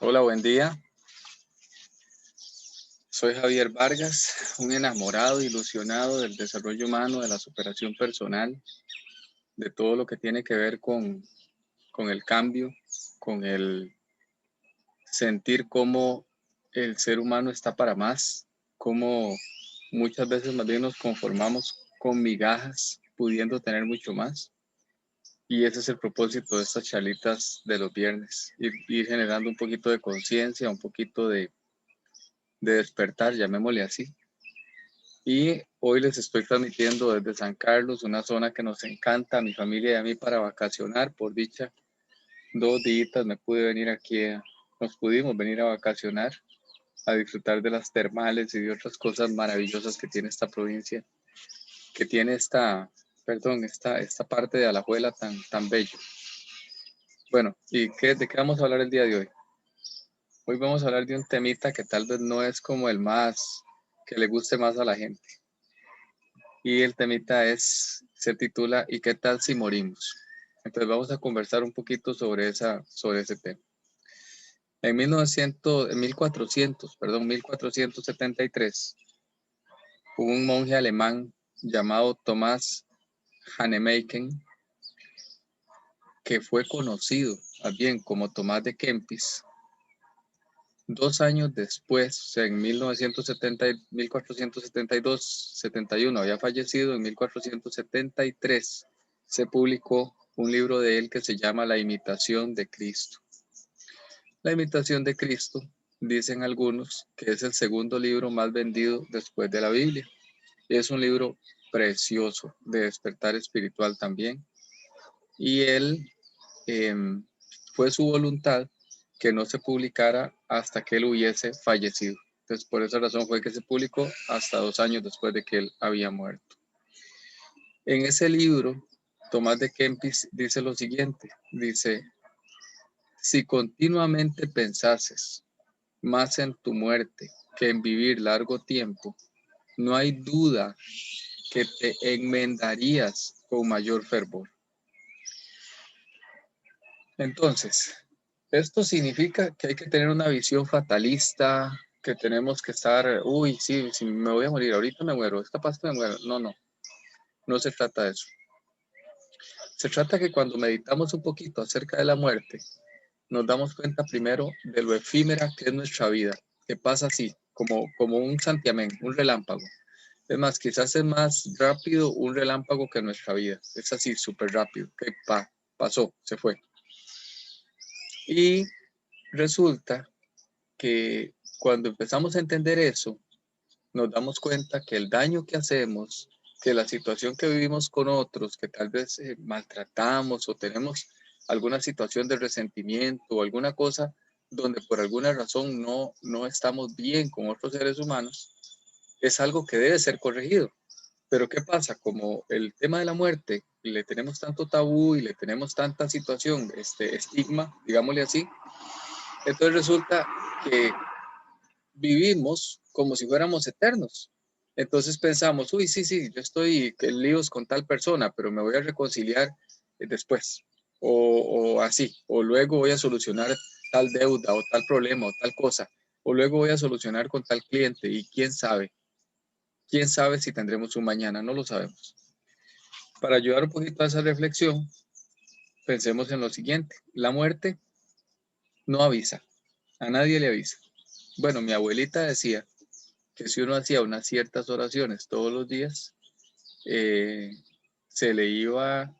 Hola, buen día. Soy Javier Vargas, un enamorado, ilusionado del desarrollo humano, de la superación personal, de todo lo que tiene que ver con el cambio, con el sentir cómo el ser humano está para más, cómo muchas veces más bien nos conformamos con migajas, pudiendo tener mucho más. Y ese es el propósito de estas charlitas de los viernes, ir generando un poquito de conciencia, un poquito de despertar, llamémosle así. Y hoy les estoy transmitiendo desde San Carlos, una zona que nos encanta a mi familia y a mí para vacacionar. Por dicha, 2 días me pude venir aquí, nos pudimos venir a vacacionar, a disfrutar de las termales y de otras cosas maravillosas que tiene esta provincia, que tiene esta parte de Alajuela tan bello. Bueno, ¿de qué vamos a hablar el día de hoy? Hoy vamos a hablar de un temita que tal vez no es como el más, que le guste más a la gente. Y el temita se titula ¿Y qué tal si morimos? Entonces vamos a conversar un poquito sobre ese tema. En 1473, hubo un monje alemán llamado Thomas Hahnemann, que fue conocido más bien como Tomás de Kempis. 2 años después, o sea, en 1471, había fallecido. En 1473 se publicó un libro de él que se llama La Imitación de Cristo. La Imitación de Cristo, dicen algunos, que es el segundo libro más vendido después de la Biblia. Es un libro precioso, de despertar espiritual también. Y él, fue su voluntad que no se publicara hasta que él hubiese fallecido. Entonces, por esa razón fue que se publicó hasta 2 años después de que él había muerto. En ese libro, Tomás de Kempis dice lo siguiente, dice: si continuamente pensases más en tu muerte que en vivir largo tiempo, no hay duda que te enmendarías con mayor fervor. Entonces, esto significa que hay que tener una visión fatalista, que tenemos que estar, uy, sí, si me voy a morir, ahorita me muero, esta pasta me muero. No, no, no se trata de eso. Se trata que cuando meditamos un poquito acerca de la muerte, nos damos cuenta primero de lo efímera que es nuestra vida, que pasa así, como un santiamén, un relámpago. Es más, quizás es más rápido un relámpago que nuestra vida. Es así, súper rápido, que pasó, se fue. Y resulta que cuando empezamos a entender eso, nos damos cuenta que el daño que hacemos, que la situación que vivimos con otros, que tal vez maltratamos o tenemos alguna situación de resentimiento o alguna cosa donde por alguna razón no estamos bien con otros seres humanos, es algo que debe ser corregido. Pero ¿qué pasa? Como el tema de la muerte le tenemos tanto tabú y le tenemos tanta situación, estigma, digámosle así, entonces resulta que vivimos como si fuéramos eternos. Entonces pensamos, uy, sí, yo estoy en líos con tal persona, pero me voy a reconciliar después, o así, o luego voy a solucionar tal deuda, o tal problema, o tal cosa, o luego voy a solucionar con tal cliente, y quién sabe si tendremos un mañana, no lo sabemos. Para ayudar un poquito a esa reflexión, pensemos en lo siguiente: la muerte no avisa, a nadie le avisa. Bueno, mi abuelita decía que si uno hacía unas ciertas oraciones todos los días, eh, se le iba a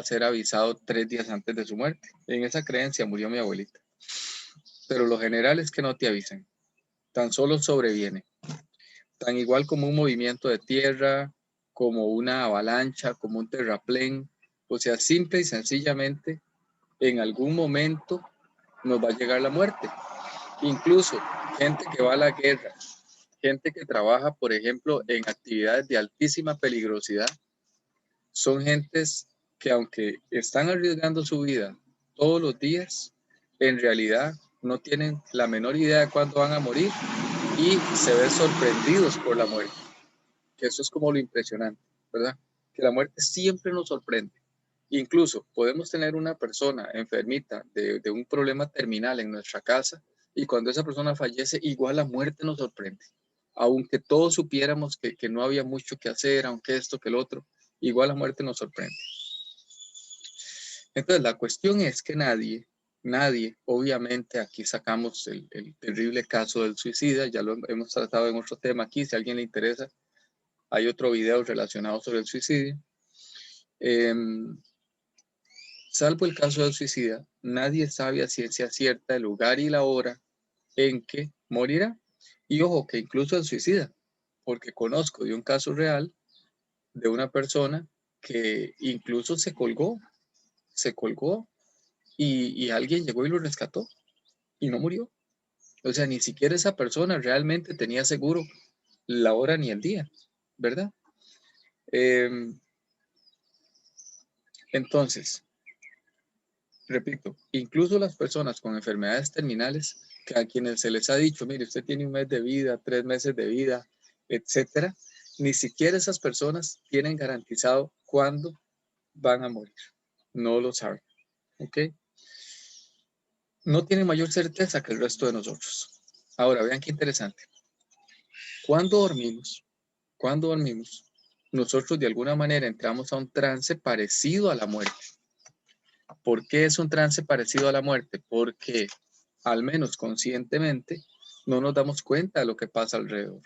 ser avisado 3 días antes de su muerte. En esa creencia murió mi abuelita. Pero lo general es que no te avisan, tan solo sobreviene. Tan igual como un movimiento de tierra, como una avalancha, como un terraplén. O sea, simple y sencillamente, en algún momento nos va a llegar la muerte. Incluso gente que va a la guerra, gente que trabaja, por ejemplo, en actividades de altísima peligrosidad, son gentes que, aunque están arriesgando su vida todos los días, en realidad no tienen la menor idea de cuándo van a morir y se ven sorprendidos por la muerte, que eso es como lo impresionante, ¿verdad? Que la muerte siempre nos sorprende. Incluso podemos tener una persona enfermita de un problema terminal en nuestra casa y cuando esa persona fallece, igual la muerte nos sorprende. Aunque todos supiéramos que no había mucho que hacer, aunque esto, que el otro, igual la muerte nos sorprende. Entonces, la cuestión es que nadie, obviamente aquí sacamos el terrible caso del suicida, ya lo hemos tratado en otro tema aquí, si a alguien le interesa, hay otro video relacionado sobre el suicidio. Salvo el caso del suicida, nadie sabe a ciencia cierta el lugar y la hora en que morirá. Y ojo, que incluso el suicida, porque conozco de un caso real de una persona que incluso se colgó y alguien llegó y lo rescató y no murió. O sea, ni siquiera esa persona realmente tenía seguro la hora ni el día, ¿verdad? Entonces, repito, incluso las personas con enfermedades terminales, que a quienes se les ha dicho, mire, usted tiene 1 mes de vida, 3 meses de vida, etcétera, ni siquiera esas personas tienen garantizado cuándo van a morir. No lo saben, ¿ok? No tienen mayor certeza que el resto de nosotros. Ahora, vean qué interesante. Cuando dormimos, nosotros de alguna manera entramos a un trance parecido a la muerte. ¿Por qué es un trance parecido a la muerte? Porque al menos conscientemente no nos damos cuenta de lo que pasa alrededor.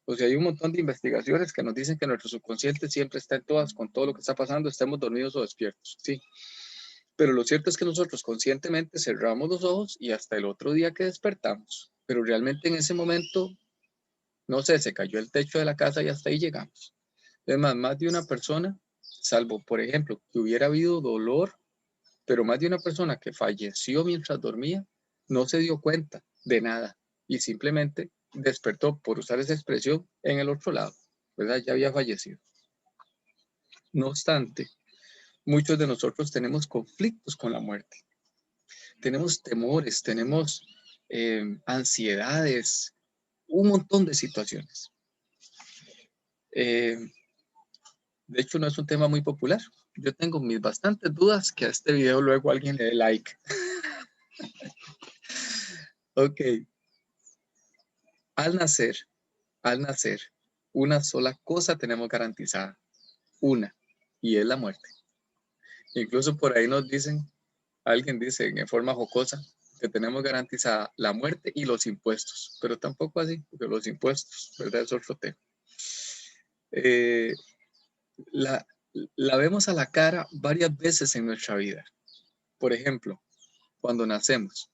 O sea, hay un montón de investigaciones que nos dicen que nuestro subconsciente siempre está en todas, con todo lo que está pasando, estemos dormidos o despiertos, sí. Pero lo cierto es que nosotros conscientemente cerramos los ojos y hasta el otro día que despertamos. Pero realmente en ese momento, no sé, se cayó el techo de la casa y hasta ahí llegamos. Además, más de una persona, salvo por ejemplo que hubiera habido dolor, pero más de una persona que falleció mientras dormía, no se dio cuenta de nada y simplemente despertó, por usar esa expresión, en el otro lado, ¿verdad? Ya había fallecido. No obstante, muchos de nosotros tenemos conflictos con la muerte. Tenemos temores, tenemos ansiedades, un montón de situaciones. De hecho, no es un tema muy popular. Yo tengo mis bastantes dudas que a este video luego alguien le dé like. Ok. Al nacer, una sola cosa tenemos garantizada. Una. Y es la muerte. Incluso por ahí nos dicen, alguien dice en forma jocosa, que tenemos garantizada la muerte y los impuestos. Pero tampoco así, porque los impuestos, ¿verdad? Es otro tema. La, la vemos a la cara varias veces en nuestra vida. Por ejemplo, cuando nacemos.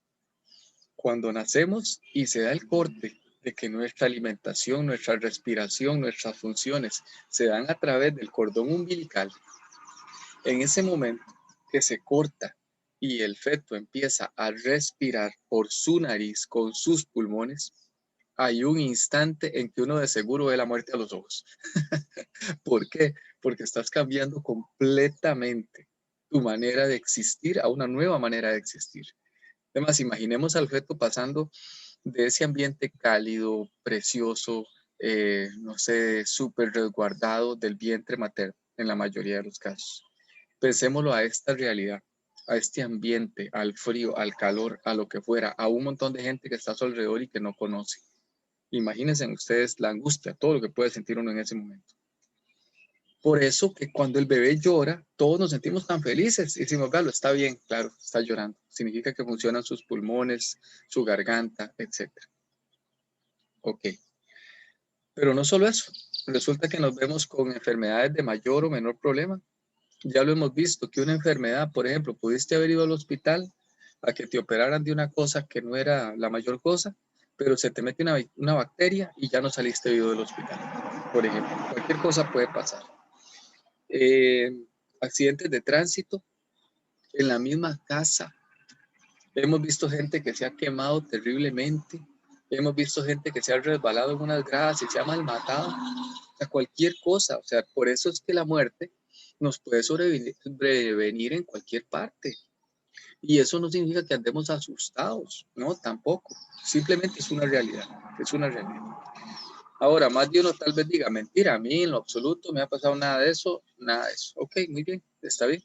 Cuando nacemos y se da el corte de que nuestra alimentación, nuestra respiración, nuestras funciones se dan a través del cordón umbilical, en ese momento que se corta y el feto empieza a respirar por su nariz con sus pulmones, hay un instante en que uno de seguro ve la muerte a los ojos. ¿Por qué? Porque estás cambiando completamente tu manera de existir a una nueva manera de existir. Además, imaginemos al feto pasando de ese ambiente cálido, precioso, no sé, súper resguardado del vientre materno, en la mayoría de los casos. Pensémoslo a esta realidad, a este ambiente, al frío, al calor, a lo que fuera, a un montón de gente que está a su alrededor y que no conoce. Imagínense ustedes la angustia, todo lo que puede sentir uno en ese momento. Por eso que cuando el bebé llora, todos nos sentimos tan felices. Y decimos, Galo, está bien, claro, está llorando. Significa que funcionan sus pulmones, su garganta, etc. Ok. Pero no solo eso. Resulta que nos vemos con enfermedades de mayor o menor problema. Ya lo hemos visto, que una enfermedad, por ejemplo, pudiste haber ido al hospital a que te operaran de una cosa que no era la mayor cosa, pero se te mete una bacteria y ya no saliste vivo del hospital. Por ejemplo, cualquier cosa puede pasar. Accidentes de tránsito en la misma casa. Hemos visto gente que se ha quemado terriblemente. Hemos visto gente que se ha resbalado en unas gradas y se ha malmatado. O sea, cualquier cosa. O sea, por eso es que la muerte nos puede sobrevenir en cualquier parte. Y eso no significa que andemos asustados. No, tampoco. Simplemente es una realidad. Es una realidad. Ahora, más de uno tal vez diga, mentira, a mí en lo absoluto me ha pasado nada de eso, nada de eso. Ok, muy bien, está bien.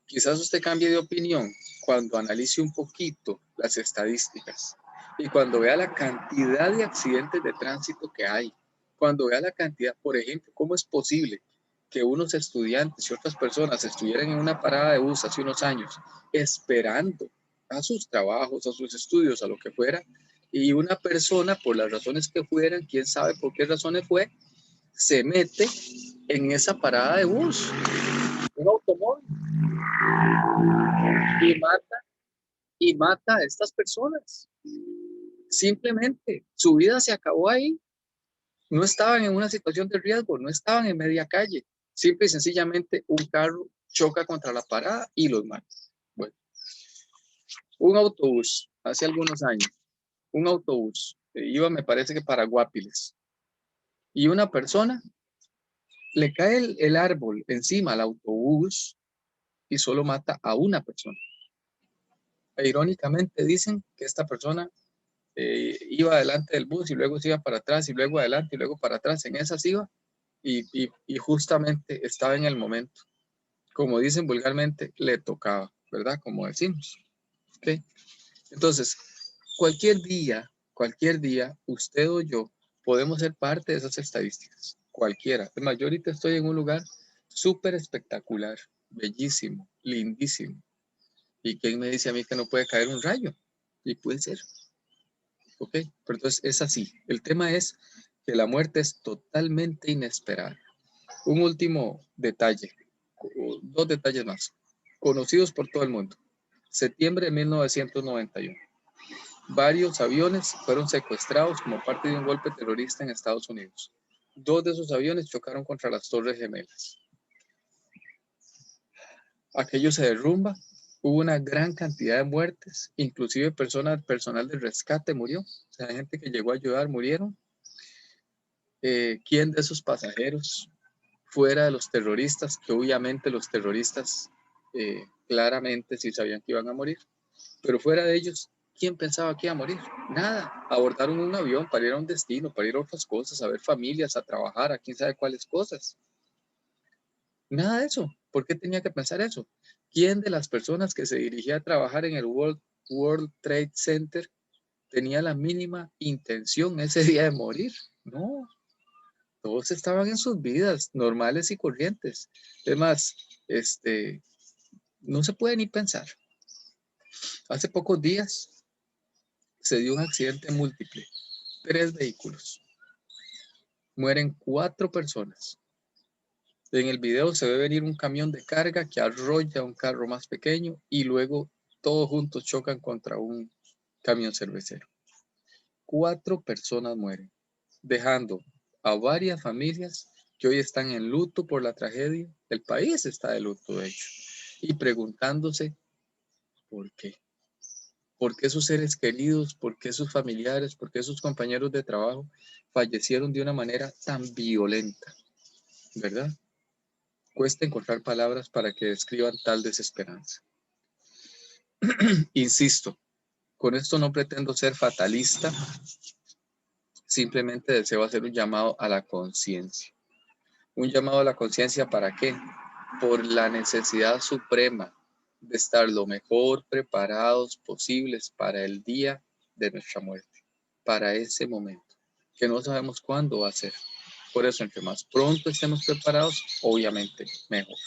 Quizás usted cambie de opinión cuando analice un poquito las estadísticas y cuando vea la cantidad de accidentes de tránsito que hay, cuando vea la cantidad, por ejemplo, cómo es posible que unos estudiantes y otras personas estuvieran en una parada de bus hace unos años esperando a sus trabajos, a sus estudios, a lo que fuera, y una persona, por las razones que fueran, quién sabe por qué razones fue, se mete en esa parada de bus, un automóvil, y mata a estas personas. Simplemente su vida se acabó ahí. No estaban en una situación de riesgo, no estaban en media calle. Simple y sencillamente un carro choca contra la parada y los mata. Bueno, un autobús, hace algunos años, un autobús, iba me parece que para Guapiles, y una persona le cae el árbol encima al autobús y solo mata a una persona. E irónicamente dicen que esta persona iba adelante del bus y luego se iba para atrás y luego adelante y luego para atrás, en esas iba y justamente estaba en el momento. Como dicen vulgarmente, le tocaba, ¿verdad? Como decimos. ¿Okay? Entonces, cualquier día, usted o yo podemos ser parte de esas estadísticas, cualquiera. Además, yo ahorita estoy en un lugar súper espectacular, bellísimo, lindísimo. ¿Y quién me dice a mí que no puede caer un rayo? Y puede ser. ¿Ok? Pero entonces es así. El tema es que la muerte es totalmente inesperada. Un último detalle, dos detalles más, conocidos por todo el mundo. Septiembre de 1991. Varios aviones fueron secuestrados como parte de un golpe terrorista en Estados Unidos. Dos de esos aviones chocaron contra las Torres Gemelas. Aquello se derrumba, hubo una gran cantidad de muertes, inclusive personal de rescate murió, o sea, gente que llegó a ayudar murieron. ¿Quién de esos pasajeros, fuera de los terroristas, que obviamente los terroristas claramente sí sabían que iban a morir, pero fuera de ellos, quién pensaba que iba a morir? Nada, abordaron un avión para ir a un destino, para ir a otras cosas, a ver familias, a trabajar, a quién sabe cuáles cosas. Nada de eso. ¿Por qué tenía que pensar eso? ¿Quién de las personas que se dirigía a trabajar en el World Trade Center tenía la mínima intención ese día de morir? No, todos estaban en sus vidas normales y corrientes. Además, no se puede ni pensar. Hace pocos días se dio un accidente múltiple. 3 vehículos. Mueren 4 personas. En el video se ve venir un camión de carga que arrolla un carro más pequeño y luego todos juntos chocan contra un camión cervecero. 4 personas mueren, dejando a varias familias que hoy están en luto por la tragedia. El país está de luto, de hecho, y preguntándose por qué. ¿Por qué sus seres queridos, por qué sus familiares, por qué sus compañeros de trabajo fallecieron de una manera tan violenta? ¿Verdad? Cuesta encontrar palabras para que describan tal desesperanza. Insisto, con esto no pretendo ser fatalista, simplemente deseo hacer un llamado a la conciencia. ¿Un llamado a la conciencia para qué? Por la necesidad suprema de estar lo mejor preparados posibles para el día de nuestra muerte, para ese momento, que no sabemos cuándo va a ser. Por eso, entre más pronto estemos preparados, obviamente mejor.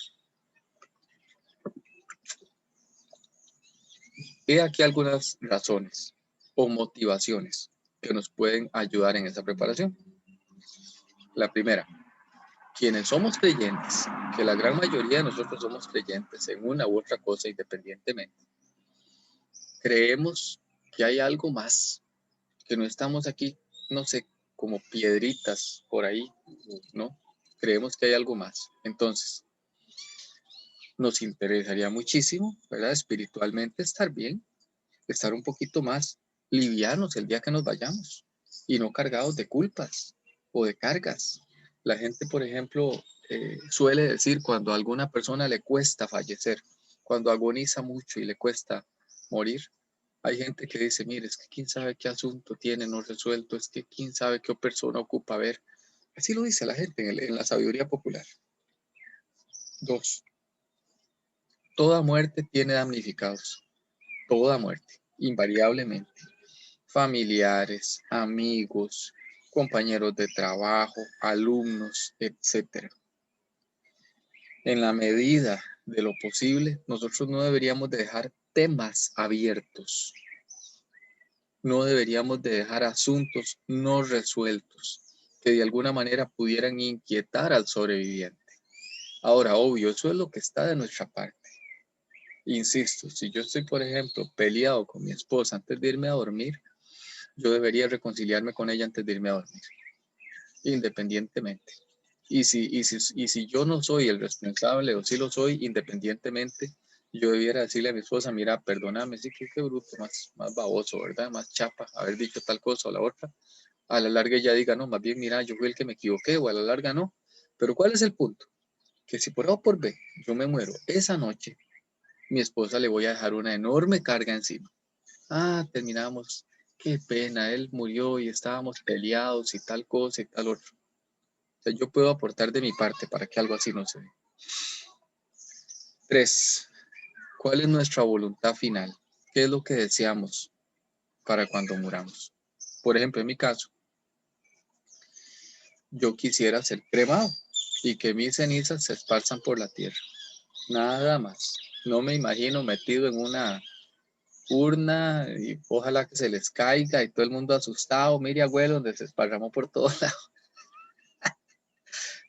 He aquí algunas razones o motivaciones que nos pueden ayudar en esa preparación. La primera, quienes somos creyentes, que la gran mayoría de nosotros somos creyentes en una u otra cosa independientemente, creemos que hay algo más, que no estamos aquí, no sé, como piedritas por ahí, ¿no? Creemos que hay algo más. Entonces, nos interesaría muchísimo, ¿verdad? Espiritualmente estar bien, estar un poquito más livianos el día que nos vayamos y no cargados de culpas o de cargas. La gente, por ejemplo, suele decir cuando a alguna persona le cuesta fallecer, cuando agoniza mucho y le cuesta morir, hay gente que dice, mire, es que quién sabe qué asunto tiene no resuelto, es que quién sabe qué persona ocupa ver. Así lo dice la gente en la sabiduría popular. Dos, Toda muerte tiene damnificados, toda muerte, invariablemente. Familiares, amigos, compañeros de trabajo, alumnos, etcétera. En la medida de lo posible, nosotros no deberíamos de dejar temas abiertos. No deberíamos de dejar asuntos no resueltos que de alguna manera pudieran inquietar al sobreviviente. Ahora, obvio, eso es lo que está de nuestra parte. Insisto, si yo estoy, por ejemplo, peleado con mi esposa antes de irme a dormir, yo debería reconciliarme con ella antes de irme a dormir, independientemente. Y si yo no soy el responsable o si lo soy, independientemente, yo debiera decirle a mi esposa, mira, perdóname, sí que qué bruto, más baboso, ¿verdad? Más chapa, haber dicho tal cosa o la otra. A la larga ella diga, no, más bien, mira, yo fui el que me equivoqué, o a la larga no. Pero ¿cuál es el punto? Que si por A o por B yo me muero esa noche, mi esposa le voy a dejar una enorme carga encima. Ah, terminamos, qué pena, él murió y estábamos peleados y tal cosa y tal otro. O sea, yo puedo aportar de mi parte para que algo así no se dé. 3. ¿Cuál es nuestra voluntad final? ¿Qué es lo que deseamos para cuando muramos? Por ejemplo, en mi caso, yo quisiera ser cremado y que mis cenizas se esparzan por la tierra. Nada más. No me imagino metido en una urna y ojalá que se les caiga y todo el mundo asustado. Mire, abuelo, donde se esparramó por todos lados.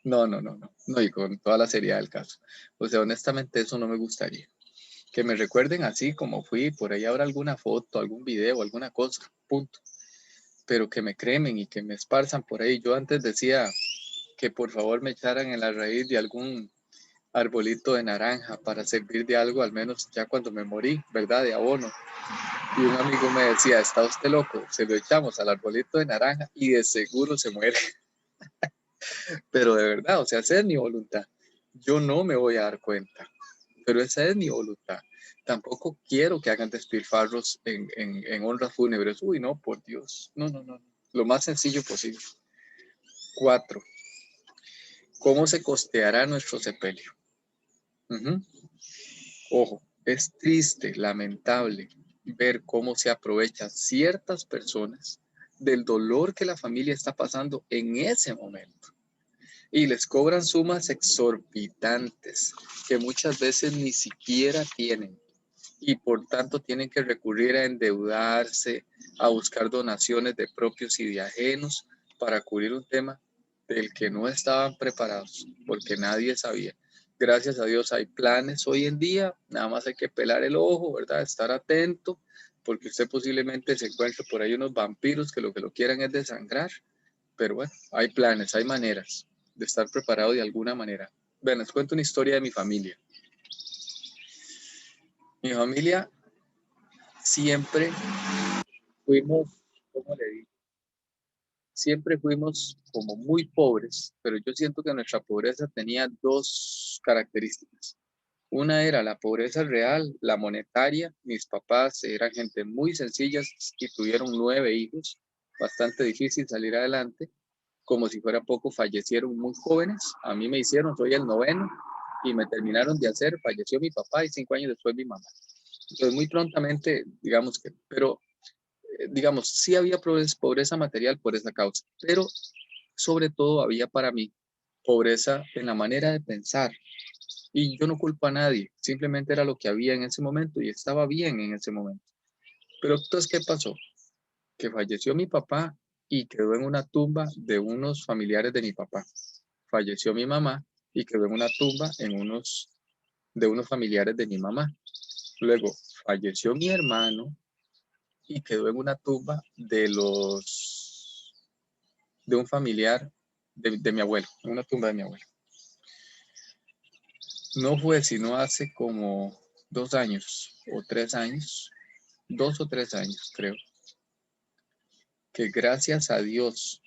No, y con toda la seriedad del caso. O sea, honestamente eso no me gustaría. Que me recuerden así como fui, por ahí habrá alguna foto, algún video, alguna cosa, punto. Pero que me cremen y que me esparzan por ahí. Yo antes decía que por favor me echaran en la raíz de algún arbolito de naranja para servir de algo, al menos ya cuando me morí, ¿verdad? De abono. Y un amigo me decía, está usted loco, se lo echamos al arbolito de naranja y de seguro se muere. Pero de verdad, o sea, esa es mi voluntad. Yo no me voy a dar cuenta, pero esa es mi voluntad. Tampoco quiero que hagan despilfarros en honras fúnebres. Uy, no, por Dios. No. Lo más sencillo posible. 4. ¿Cómo se costeará nuestro sepelio? Ojo, es triste, lamentable ver cómo se aprovechan ciertas personas del dolor que la familia está pasando en ese momento y les cobran sumas exorbitantes que muchas veces ni siquiera tienen y por tanto tienen que recurrir a endeudarse, a buscar donaciones de propios y de ajenos para cubrir un tema del que no estaban preparados porque nadie sabía. Gracias a Dios hay planes hoy en día, nada más hay que pelar el ojo, ¿verdad? Estar atento, porque usted posiblemente se encuentre por ahí unos vampiros que lo quieran es desangrar, pero bueno, hay planes, hay maneras de estar preparado de alguna manera. Ven, les cuento una historia de mi familia. Mi familia siempre fuimos, ¿cómo le digo? Siempre fuimos como muy pobres, pero yo siento que nuestra pobreza tenía dos características. Una era la pobreza real, la monetaria. Mis papás eran gente muy sencilla y tuvieron 9 hijos. Bastante difícil salir adelante. Como si fuera poco, fallecieron muy jóvenes. A mí me hicieron, soy el noveno, y me terminaron de hacer. Falleció mi papá y 5 años después mi mamá. Entonces, muy prontamente, digamos que, pero digamos, sí había pobreza material por esa causa, pero sobre todo había para mí pobreza en la manera de pensar. Y yo no culpo a nadie, simplemente era lo que había en ese momento y estaba bien en ese momento. Pero entonces, ¿qué pasó? Que falleció mi papá y quedó en una tumba de unos familiares de mi papá. Falleció mi mamá y quedó en una tumba de unos familiares de mi mamá. Luego falleció mi hermano y quedó en una tumba de un familiar de mi abuelo, en una tumba de mi abuelo. No fue sino hace como 2 años o 3 años, 2 o 3 años creo, que gracias a Dios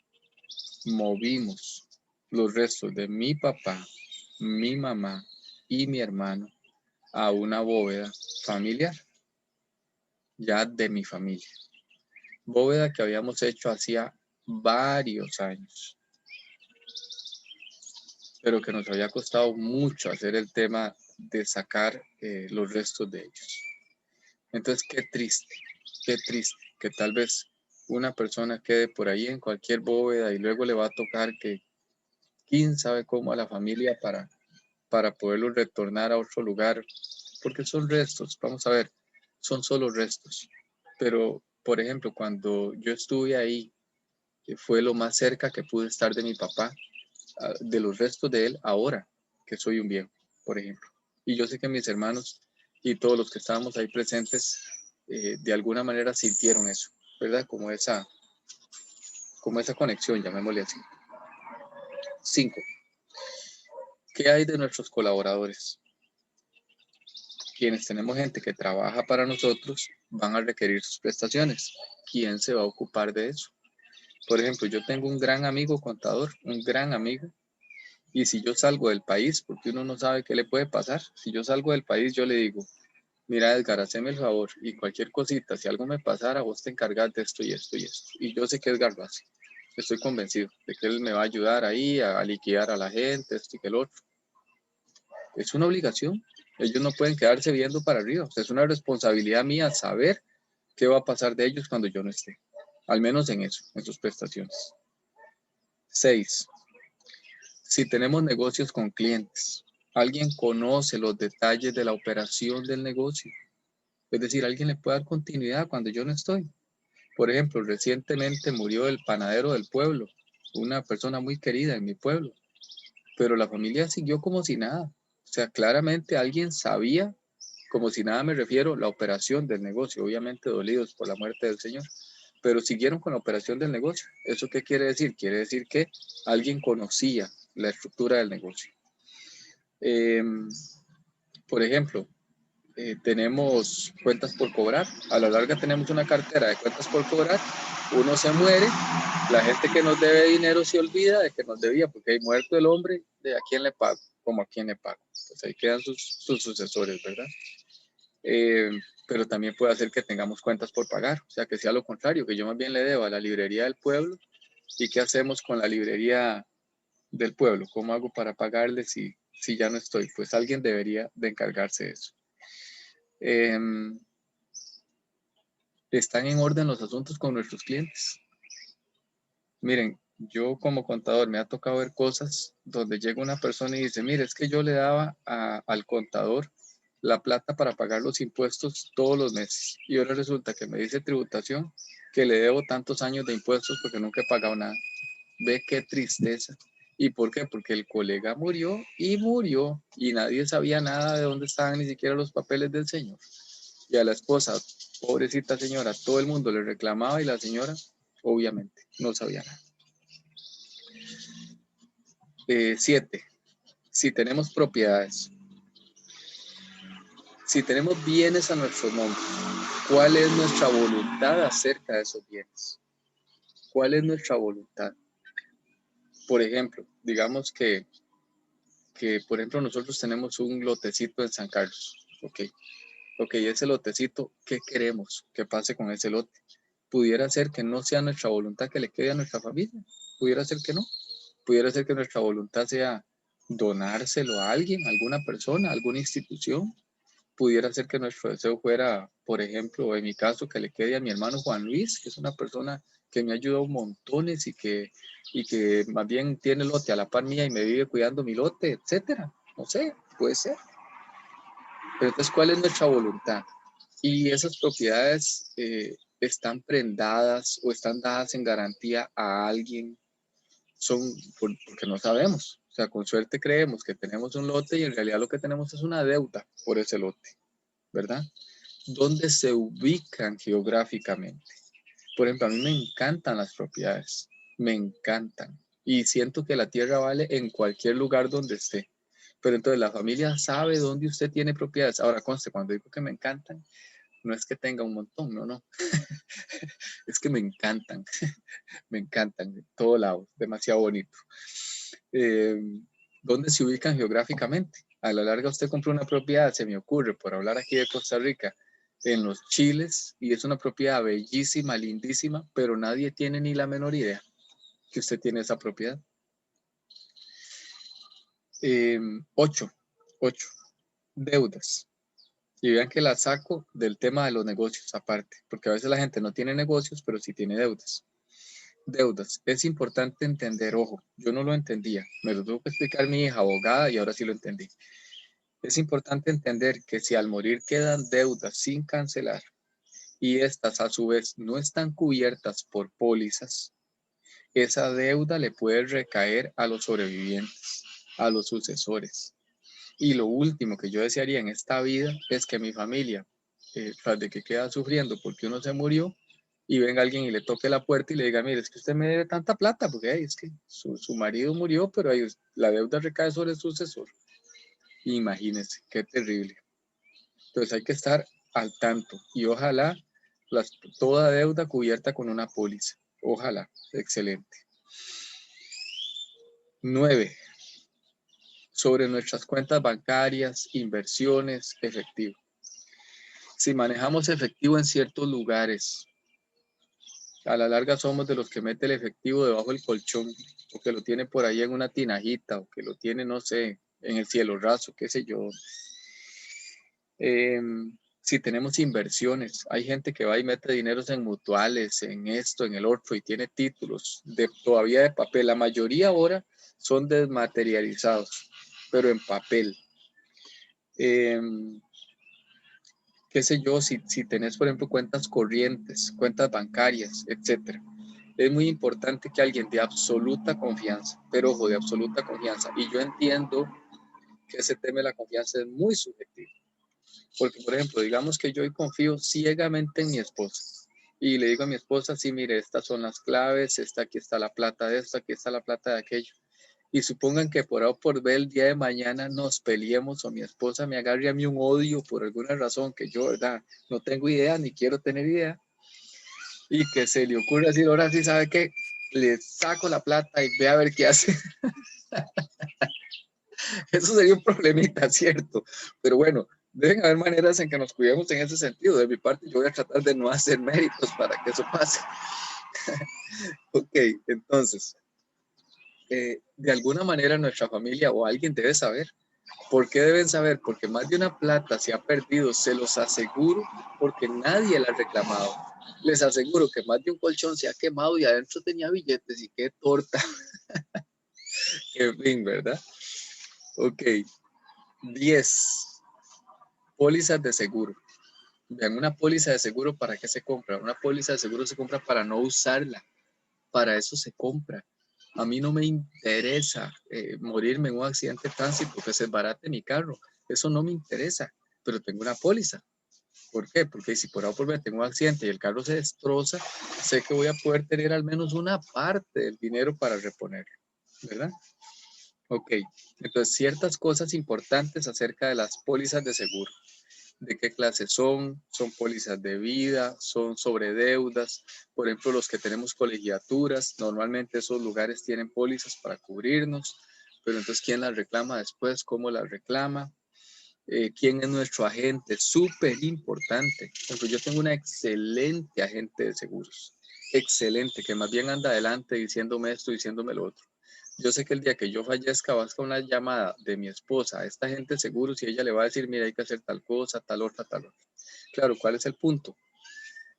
movimos los restos de mi papá, mi mamá y mi hermano a una bóveda familiar, ya de mi familia. Bóveda que habíamos hecho hacía varios años, pero que nos había costado mucho hacer el tema de sacar los restos de ellos. Entonces, qué triste que tal vez una persona quede por ahí en cualquier bóveda y luego le va a tocar que quién sabe cómo a la familia para poderlo retornar a otro lugar, porque son restos, vamos a ver, son solo restos. Pero, por ejemplo, cuando yo estuve ahí, fue lo más cerca que pude estar de mi papá, de los restos de él, ahora que soy un viejo, por ejemplo. Y yo sé que mis hermanos y todos los que estábamos ahí presentes, de alguna manera sintieron eso, ¿verdad? Como esa conexión, llamémosle así. 5. ¿Qué hay de nuestros colaboradores? Quienes tenemos gente que trabaja para nosotros van a requerir sus prestaciones. ¿Quién se va a ocupar de eso? Por ejemplo, yo tengo un gran amigo contador, un gran amigo, y si yo salgo del país, porque uno no sabe qué le puede pasar, si yo salgo del país, yo le digo, mira Edgar, haceme el favor, y cualquier cosita, si algo me pasara, vos te encargas de esto y esto y esto. Y yo sé que Edgar lo hace. Estoy convencido de que él me va a ayudar ahí a liquidar a la gente, esto y que el otro. Es una obligación. Ellos no pueden quedarse viendo para arriba. O sea, es una responsabilidad mía saber qué va a pasar de ellos cuando yo no esté. Al menos en eso, en sus prestaciones. 6. Si tenemos negocios con clientes, alguien conoce los detalles de la operación del negocio. Es decir, alguien le puede dar continuidad cuando yo no estoy. Por ejemplo, recientemente murió el panadero del pueblo, una persona muy querida en mi pueblo, pero la familia siguió como si nada. O sea, claramente alguien sabía, como si nada me refiero, la operación del negocio, obviamente dolidos por la muerte del señor, pero siguieron con la operación del negocio. ¿Eso qué quiere decir? Quiere decir que alguien conocía la estructura del negocio. Por ejemplo, tenemos cuentas por cobrar. A la larga tenemos una cartera de cuentas por cobrar. Uno se muere, la gente que nos debe dinero se olvida de que nos debía, porque hay muerto el hombre, de a quién le pago, como a quién le pago. Pues ahí quedan sus sucesores, ¿verdad? Pero también puede hacer que tengamos cuentas por pagar, o sea, que sea lo contrario, que yo más bien le debo a la librería del pueblo. ¿Y qué hacemos con la librería del pueblo? ¿Cómo hago para pagarle si ya no estoy? Pues alguien debería de encargarse de eso. ¿Están en orden los asuntos con nuestros clientes? Miren, yo como contador me ha tocado ver cosas donde llega una persona y dice, mire, es que yo le daba al contador la plata para pagar los impuestos todos los meses. Y ahora resulta que me dice tributación que le debo tantos años de impuestos porque nunca he pagado nada. Ve qué tristeza. ¿Y por qué? Porque el colega murió y nadie sabía nada de dónde estaban ni siquiera los papeles del señor. Y a la esposa, pobrecita señora, todo el mundo le reclamaba y la señora, obviamente, no sabía nada. 7. Si tenemos propiedades, si tenemos bienes a nuestro nombre, ¿cuál es nuestra voluntad acerca de esos bienes? ¿Cuál es nuestra voluntad? Por ejemplo, digamos que por ejemplo, nosotros tenemos un lotecito en San Carlos. Ok, ese lotecito, ¿qué queremos que pase con ese lote? Pudiera ser que no sea nuestra voluntad que le quede a nuestra familia. Pudiera ser que no. Pudiera ser que nuestra voluntad sea donárselo a alguien, a alguna persona, a alguna institución. Pudiera ser que nuestro deseo fuera, por ejemplo, en mi caso, que le quede a mi hermano Juan Luis, que es una persona que me ha ayudado montones y que más bien tiene lote a la par mía y me vive cuidando mi lote, etcétera. No sé, puede ser. Pero entonces, ¿cuál es nuestra voluntad? Y esas propiedades están prendadas o están dadas en garantía a alguien, porque no sabemos. O sea, con suerte creemos que tenemos un lote y en realidad lo que tenemos es una deuda por ese lote, ¿verdad? ¿Dónde se ubican geográficamente? Por ejemplo, a mí me encantan las propiedades, me encantan. Y siento que la tierra vale en cualquier lugar donde esté. Pero entonces la familia sabe dónde usted tiene propiedades. Ahora, conste, cuando digo que me encantan, no es que tenga un montón, no. Es que me encantan, de todo lado, demasiado bonito. ¿Dónde se ubican geográficamente? A la larga usted compró una propiedad, se me ocurre, por hablar aquí de Costa Rica, en los Chiles, y es una propiedad bellísima, lindísima, pero nadie tiene ni la menor idea que usted tiene esa propiedad. 8. Deudas. Y vean que la saco del tema de los negocios aparte, porque a veces la gente no tiene negocios, pero sí tiene deudas. Deudas. Es importante entender, ojo, yo no lo entendía, me lo tuvo que explicar mi hija abogada y ahora sí lo entendí. Es importante entender que si al morir quedan deudas sin cancelar y estas a su vez no están cubiertas por pólizas, esa deuda le puede recaer a los sobrevivientes, a los sucesores. Y lo último que yo desearía en esta vida es que mi familia, tras de que queda sufriendo porque uno se murió, y venga alguien y le toque la puerta y le diga, mire, es que usted me debe tanta plata, porque es que su marido murió, pero ahí la deuda recae sobre el sucesor. Imagínense, qué terrible. Entonces hay que estar al tanto y ojalá toda deuda cubierta con una póliza. Ojalá, excelente. 9. Sobre nuestras cuentas bancarias, inversiones, efectivo. Si manejamos efectivo en ciertos lugares, a la larga somos de los que mete el efectivo debajo del colchón, o que lo tiene por ahí en una tinajita, o que lo tiene, no sé, en el cielo raso, qué sé yo. Si tenemos inversiones, hay gente que va y mete dineros en mutuales, en esto, en el otro, y tiene títulos todavía de papel. La mayoría ahora son desmaterializados, pero en papel. Qué sé yo, si tenés, por ejemplo, cuentas corrientes, cuentas bancarias, etcétera. Es muy importante que alguien de absoluta confianza, pero ojo, de absoluta confianza. Y yo entiendo que ese tema de la confianza es muy subjetivo. Porque, por ejemplo, digamos que yo confío ciegamente en mi esposa. Y le digo a mi esposa, sí, mire, estas son las claves, aquí está la plata de esto, aquí está la plata de aquello. Y supongan que por A o por B el día de mañana nos peleemos o mi esposa me agarre a mí un odio por alguna razón que yo, ¿verdad? No tengo idea ni quiero tener idea. Y que se le ocurra decir, ahora sí, ¿sabe qué? Le saco la plata y ve a ver qué hace. Eso sería un problemita, ¿cierto? Pero bueno, deben haber maneras en que nos cuidemos en ese sentido. De mi parte, yo voy a tratar de no hacer méritos para que eso pase. Ok, entonces, de alguna manera nuestra familia o alguien debe saber. ¿Por qué deben saber? Porque más de una plata se ha perdido, se los aseguro, porque nadie la ha reclamado. Les aseguro que más de un colchón se ha quemado y adentro tenía billetes y qué torta. En fin, ¿verdad? Ok. 10. Pólizas de seguro. Vean, una póliza de seguro, ¿para qué se compra? Una póliza de seguro se compra para no usarla. Para eso se compra. A mí no me interesa morirme en un accidente de tránsito que se embarate mi carro. Eso no me interesa, pero tengo una póliza. ¿Por qué? Porque si por ahora por ver tengo un accidente y el carro se destroza, sé que voy a poder tener al menos una parte del dinero para reponerlo, ¿verdad? Ok, entonces ciertas cosas importantes acerca de las pólizas de seguro. ¿De qué clase son? ¿Son pólizas de vida? ¿Son sobre deudas? Por ejemplo, los que tenemos colegiaturas, normalmente esos lugares tienen pólizas para cubrirnos, pero entonces, ¿quién las reclama después? ¿Cómo las reclama? ¿Quién es nuestro agente? Súper importante. Yo tengo una excelente agente de seguros, excelente, que más bien anda adelante diciéndome esto, diciéndome lo otro. Yo sé que el día que yo fallezca va a estar una llamada de mi esposa a esta gente de seguros y ella le va a decir, mira, hay que hacer tal cosa, tal otra, tal otra. Claro, ¿cuál es el punto?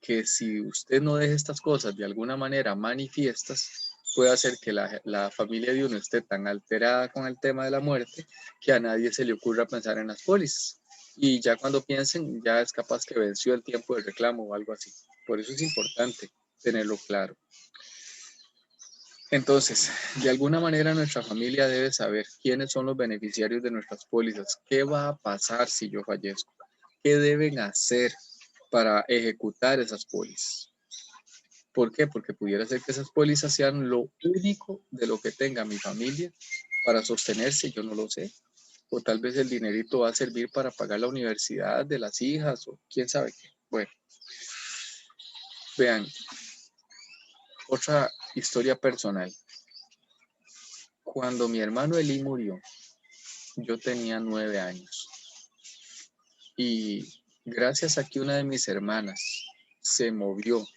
Que si usted no deja estas cosas de alguna manera manifiestas, puede hacer que la familia de uno esté tan alterada con el tema de la muerte que a nadie se le ocurra pensar en las pólizas. Y ya cuando piensen, ya es capaz que venció el tiempo de reclamo o algo así. Por eso es importante tenerlo claro. Entonces, de alguna manera nuestra familia debe saber quiénes son los beneficiarios de nuestras pólizas, qué va a pasar si yo fallezco, qué deben hacer para ejecutar esas pólizas. ¿Por qué? Porque pudiera ser que esas pólizas sean lo único de lo que tenga mi familia para sostenerse, yo no lo sé. O tal vez el dinerito va a servir para pagar la universidad de las hijas o quién sabe qué. Bueno, vean, otra historia personal. Cuando mi hermano Eli murió, yo tenía 9 años. Y gracias a que una de mis hermanas se movió,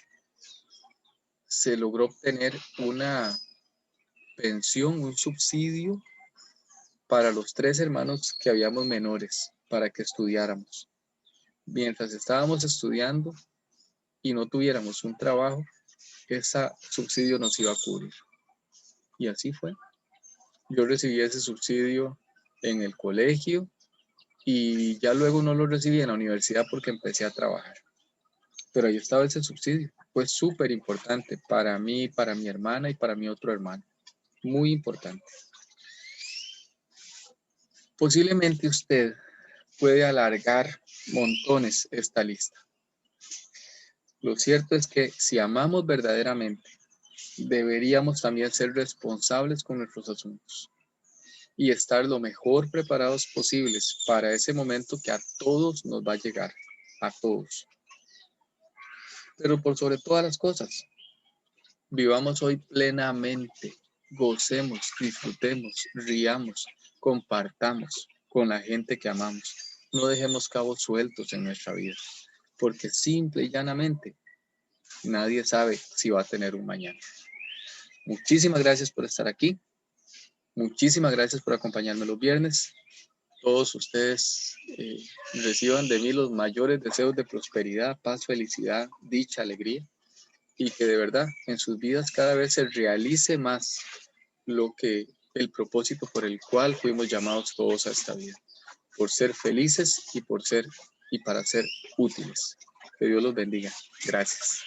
se logró obtener una pensión, un subsidio para los 3 hermanos que habíamos menores. para que estudiáramos. Mientras estábamos estudiando y no tuviéramos un trabajo, ese subsidio nos iba a cubrir. Y así fue. Yo recibí ese subsidio en el colegio y ya luego no lo recibí en la universidad porque empecé a trabajar. Pero ahí estaba ese subsidio. Fue súper importante para mí, para mi hermana y para mi otro hermano. Muy importante. Posiblemente usted puede alargar montones esta lista. Lo cierto es que si amamos verdaderamente, deberíamos también ser responsables con nuestros asuntos y estar lo mejor preparados posibles para ese momento que a todos nos va a llegar, a todos. Pero por sobre todas las cosas, vivamos hoy plenamente, gocemos, disfrutemos, riamos, compartamos con la gente que amamos. No dejemos cabos sueltos en nuestra vida, porque simple y llanamente nadie sabe si va a tener un mañana. Muchísimas gracias por estar aquí. Muchísimas gracias por acompañarme los viernes. Todos ustedes reciban de mí los mayores deseos de prosperidad, paz, felicidad, dicha, alegría. Y que de verdad en sus vidas cada vez se realice más el propósito por el cual fuimos llamados todos a esta vida. Por ser felices y para ser útiles. Que Dios los bendiga. Gracias.